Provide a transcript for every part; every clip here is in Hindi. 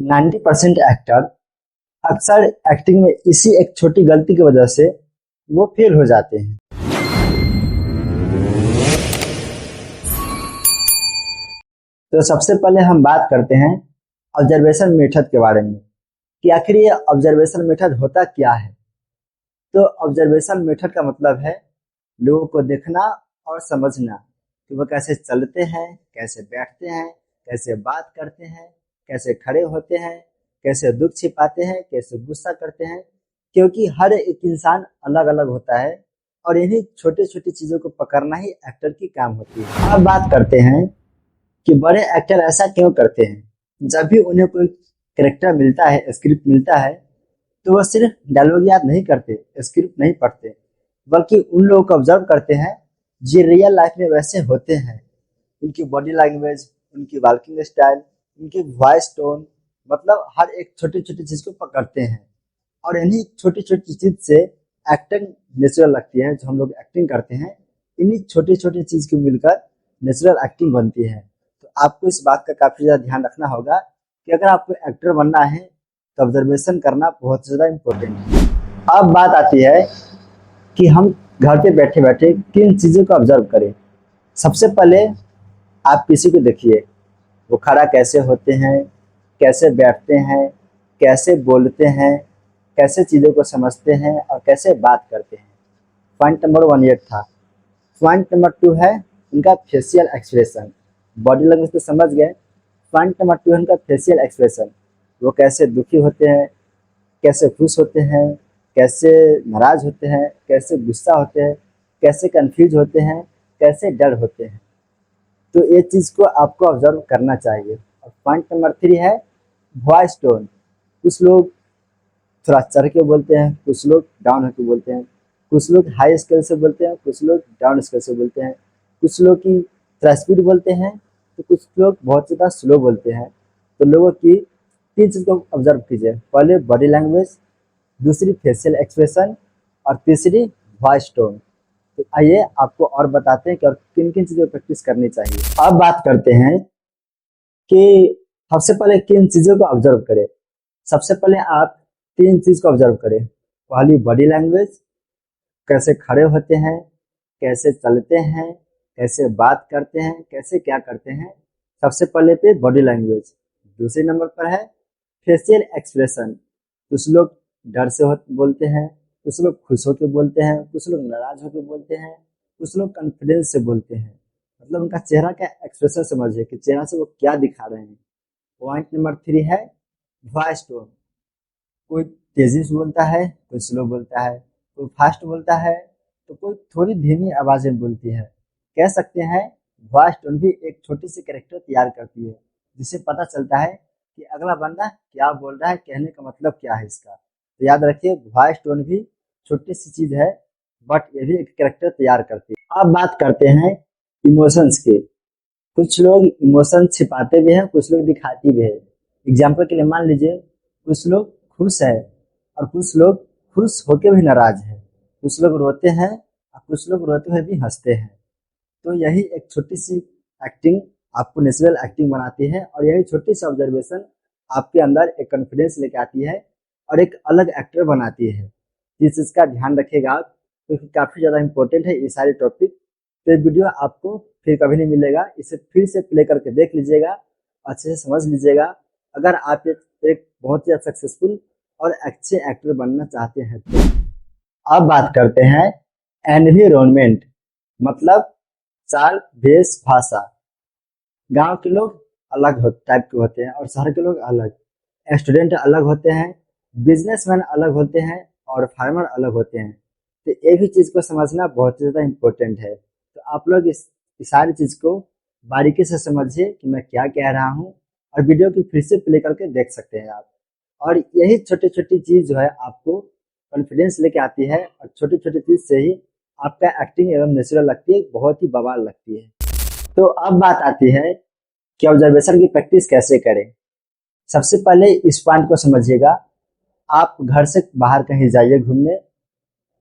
90% एक्टर अक्सर एक्टिंग में इसी एक छोटी गलती की वजह से वो फेल हो जाते हैं। तो सबसे पहले हम बात करते हैं ऑब्जर्वेशन मेथड के बारे में कि आखिर ये ऑब्जर्वेशन मेथड होता क्या है। तो ऑब्जर्वेशन मेथड का मतलब है लोगों को देखना और समझना कि वो कैसे चलते हैं, कैसे बैठते हैं, कैसे बात करते हैं, कैसे खड़े होते हैं, कैसे दुख छिपाते हैं, कैसे गुस्सा करते हैं। क्योंकि हर एक इंसान अलग अलग होता है और इन्हीं छोटी छोटी चीज़ों को पकड़ना ही एक्टर की काम होती है। अब बात करते हैं कि बड़े एक्टर ऐसा क्यों करते हैं। जब भी उन्हें कोई कैरेक्टर मिलता है, स्क्रिप्ट मिलता है, तो वह सिर्फ डायलॉग याद नहीं करते, स्क्रिप्ट नहीं पढ़ते, बल्कि उन लोगों को ऑब्जर्व करते हैं जो रियल लाइफ में वैसे होते हैं। उनकी बॉडी लैंग्वेज, उनकी वॉकिंग स्टाइल, उनकी वॉइस टोन, मतलब हर एक छोटी छोटी चीज को पकड़ते हैं और इन्हीं छोटी छोटी चीज से एक्टिंग नेचुरल लगती है। जो हम लोग एक्टिंग करते हैं, इन्हीं छोटी छोटी चीज को मिलकर नेचुरल एक्टिंग बनती है। तो आपको इस बात का काफी ज्यादा ध्यान रखना होगा कि अगर आपको एक्टर बनना है तो ऑब्जर्वेशन करना बहुत ज्यादा इम्पोर्टेंट है। अब बात आती है कि हम घर पे बैठे बैठे किन चीज़ों को ऑब्जर्व करें। सबसे पहले आप किसी को देखिए, वो खड़ा कैसे होते हैं, कैसे बैठते हैं, कैसे बोलते हैं, कैसे चीज़ों को समझते हैं और कैसे बात करते हैं। पॉइंट नंबर 1 ये था। पॉइंट नंबर 2 है उनका फेशियल एक्सप्रेशन। बॉडी लैंग्वेज तो समझ गए। पॉइंट नंबर 2 है उनका फेशियल एक्सप्रेशन। वो कैसे दुखी होते हैं, कैसे खुश होते हैं, कैसे नाराज होते हैं, कैसे गुस्सा होते हैं, कैसे कंफ्यूज होते हैं, कैसे डर होते हैं। तो ये चीज़ को आपको ऑब्जर्व करना चाहिए। और पॉइंट नंबर 3 है वॉइस टोन। कुछ लोग थोड़ा चढ़ के बोलते हैं, कुछ लोग डाउन होकर बोलते हैं, कुछ लोग हाई स्केल से बोलते हैं, कुछ लोग डाउन स्केल से बोलते हैं, कुछ लोग की थोड़ा स्पीड बोलते हैं, तो कुछ लोग बहुत ज़्यादा स्लो बोलते हैं। तो लोगों की 3 चीज़ को ऑब्जर्व कीजिए। पहले बॉडी लैंग्वेज, दूसरी फेशियल एक्सप्रेशन और तीसरी वॉइस टोन। तो आइए आपको और बताते हैं कि और किन किन चीज़ों पर प्रैक्टिस करनी चाहिए। अब बात करते हैं कि सबसे पहले किन चीज़ों को ऑब्जर्व करें। सबसे पहले आप 3 चीज़ को ऑब्जर्व करें। पहली बॉडी लैंग्वेज, कैसे खड़े होते हैं, कैसे चलते हैं, कैसे बात करते हैं, कैसे क्या करते हैं। सबसे पहले पे बॉडी लैंग्वेज। दूसरे नंबर पर है फेशियल एक्सप्रेशन। कुछ लोग डर से बोलते हैं, कुछ लोग खुश होकर बोलते हैं, कुछ लोग नाराज होकर बोलते हैं, कुछ लोग कॉन्फिडेंस से बोलते हैं। मतलब उनका चेहरा का एक्सप्रेशन समझिए कि चेहरा से वो क्या दिखा रहे हैं। पॉइंट नंबर 3 है वॉइस टोन। कोई तेजी से बोलता है, कोई स्लो बोलता है, कोई फास्ट बोलता है, तो कोई थोड़ी धीमी आवाज में बोलती है। कह सकते हैं वॉइस टोन भी एक छोटी सी कैरेक्टर तैयार करती है, जिससे पता चलता है कि अगला बंदा क्या बोल रहा है, कहने का मतलब क्या है इसका। तो याद रखिए वॉइस टोन भी छोटी सी चीज है, बट ये भी एक कैरेक्टर तैयार करती है। अब बात करते हैं इमोशंस की। कुछ लोग इमोशन छिपाते भी हैं, कुछ लोग दिखाती भी है। एग्जाम्पल के लिए मान लीजिए कुछ लोग खुश है और कुछ लोग खुश होके भी नाराज है। कुछ लोग रोते हैं और कुछ लोग रोते हुए भी हंसते हैं। तो यही एक छोटी सी एक्टिंग आपको नेचुरल एक्टिंग बनाती है और यही छोटी सी ऑब्जर्वेशन आपके अंदर एक कॉन्फिडेंस लेके आती है और एक अलग एक्टर बनाती है। इस चीज़ का ध्यान रखिएगा आप, क्योंकि काफ़ी ज़्यादा इंपॉर्टेंट है ये सारे टॉपिक। तो ये वीडियो आपको फिर कभी नहीं मिलेगा, इसे फिर से प्ले करके देख लीजिएगा, अच्छे से समझ लीजिएगा। अगर आप एक बहुत ही सक्सेसफुल और अच्छे एक्टर बनना चाहते हैं तो। अब बात करते हैं एनवायरनमेंट, मतलब चाल, वेश, भाषा। गांव के लोग अलग टाइप के होते हैं और शहर के लोग अलग। स्टूडेंट अलग होते हैं, बिजनेसमैन अलग होते हैं और फार्मर अलग होते हैं। तो ये भी चीज़ को समझना बहुत ज़्यादा इम्पोर्टेंट है। तो आप लोग इस सारी चीज़ को बारीकी से समझिए कि मैं क्या कह रहा हूँ, और वीडियो की फिर से प्ले करके देख सकते हैं आप। और यही छोटी छोटी चीज़ जो है आपको कॉन्फिडेंस लेके आती है, और छोटी छोटी चीज़ से ही आपका एक्टिंग एकदम नेचुरल लगती है, बहुत ही बवाल लगती है। तो अब बात आती है कि ऑब्जर्वेशन की प्रैक्टिस कैसे करें। सबसे पहले इस पॉइंट को समझिएगा। आप घर से बाहर कहीं जाइए घूमने,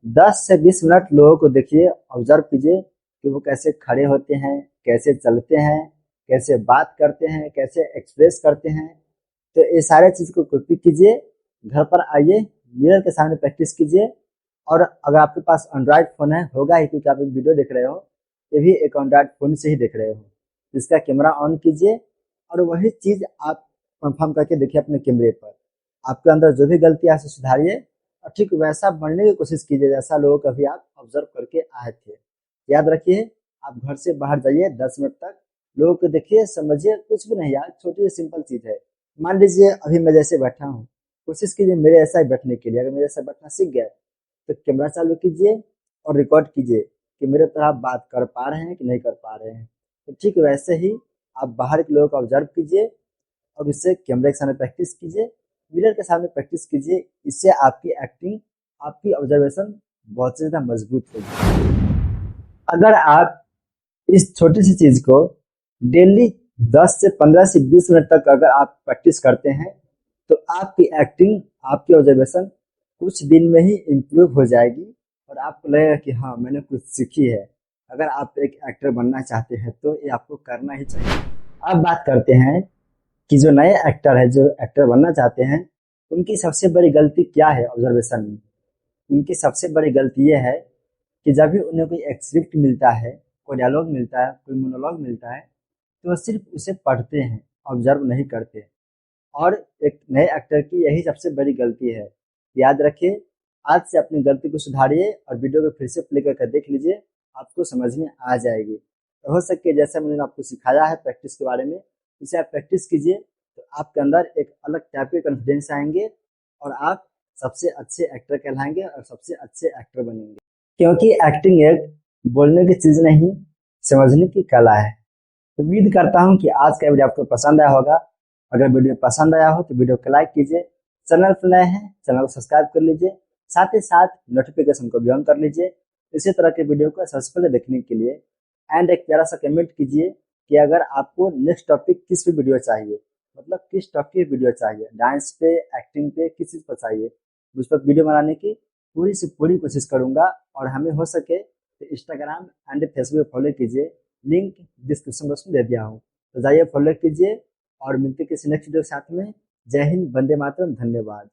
10 से 20 मिनट लोगों को देखिए, ऑब्जर्व कीजिए कि वो कैसे खड़े होते हैं, कैसे चलते हैं, कैसे बात करते हैं, कैसे एक्सप्रेस करते हैं, तो ये सारे चीज को कॉपी कीजिए, घर पर आइए, मिरर के सामने प्रैक्टिस कीजिए। और अगर आपके पास एंड्रॉयड फोन है, होगा ही क्योंकि आप एक वीडियो देख रहे हो, ये भी एक एंड्रॉयड फोन से ही देख रहे हो, इसका कैमरा ऑन कीजिए और वही चीज आप कंफर्म करके देखिए अपने कैमरे पर। आपके अंदर जो भी गलती है उसे सुधारिए और ठीक वैसा बनने की कोशिश कीजिए जैसा लोगों को भी आप ऑब्जर्व करके आए थे। याद रखिए, आप घर से बाहर जाइए 10 मिनट तक, लोगों को देखिए, समझिए, कुछ भी नहीं यार, छोटी सी सिंपल चीज है। मान लीजिए अभी मैं जैसे बैठा हूँ, कोशिश कीजिए मेरे ऐसा ही बैठने के लिए। अगर मेरे ऐसा बैठना सीख गए तो कैमरा चालू कीजिए और रिकॉर्ड कीजिए कि मेरे तरह आप बात कर पा रहे हैं कि नहीं कर पा रहे हैं। तो ठीक वैसे ही आप बाहर के लोगों को ऑब्जर्व कीजिए और उससे कैमरे के सामने प्रैक्टिस कीजिए, मिरर के सामने प्रैक्टिस कीजिए। इससे आपकी एक्टिंग, आपकी ऑब्जर्वेशन बहुत ज़्यादा मजबूत होगी। अगर आप इस छोटी सी चीज को डेली 10 से 15 से 20 मिनट तक अगर आप प्रैक्टिस करते हैं तो आपकी एक्टिंग, आपकी ऑब्जर्वेशन कुछ दिन में ही इम्प्रूव हो जाएगी और आपको लगेगा कि हाँ, मैंने कुछ सीखी है। अगर आप एक एक्टर बनना चाहते हैं तो ये आपको करना ही चाहिए। अब बात करते हैं कि जो नए एक्टर है, जो एक्टर बनना चाहते हैं, उनकी सबसे बड़ी गलती क्या है ऑब्जर्वेशन में। उनकी सबसे बड़ी गलती ये है कि जब भी उन्हें कोई एक स्क्रिप्ट मिलता है, कोई डायलॉग मिलता है, कोई मोनोलॉग मिलता है, तो वो सिर्फ उसे पढ़ते हैं, ऑब्जर्व नहीं करते। और एक नए एक्टर की यही सबसे बड़ी गलती है। याद रखिए, आज से अपनी गलती को सुधारिए और वीडियो को फिर से प्ले करके देख लीजिए, आपको समझ में आ जाएगी। तो हो सके जैसा मैंने आपको सिखाया है प्रैक्टिस के बारे में, उसे आप प्रैक्टिस कीजिए तो आपके अंदर एक अलग टाइप के कॉन्फिडेंस आएंगे और आप सबसे अच्छे एक्टर कहलाएंगे और सबसे अच्छे एक्टर बनेंगे। क्योंकि एक्टिंग एक बोलने की चीज नहीं, समझने की कला है। उम्मीद करता हूँ कि आज का वीडियो आपको पसंद आया होगा। अगर वीडियो पसंद आया हो तो वीडियो को लाइक कीजिए, चैनल पर नए हैं चैनल को सब्सक्राइब कर लीजिए, साथ ही साथ नोटिफिकेशन को भी ऑन कर लीजिए इसी तरह के वीडियो को सबसे पहले देखने के लिए। एंड एक प्यारा सा कमेंट कीजिए कि अगर आपको नेक्स्ट टॉपिक किस पे वीडियो चाहिए, मतलब किस टॉपिक वीडियो चाहिए, डांस पे, एक्टिंग पे, किस चीज़ पर चाहिए, उस पर वीडियो बनाने की पूरी से पूरी कोशिश करूंगा। और हमें हो सके तो इंस्टाग्राम एंड फेसबुक फॉलो कीजिए, लिंक डिस्क्रिप्शन बॉक्स में दे दिया हूँ, तो जाइए फॉलो कीजिए। और मिलते किसी नेक्स्ट वीडियो के साथ में। जय हिंद, वंदे मातरम, धन्यवाद।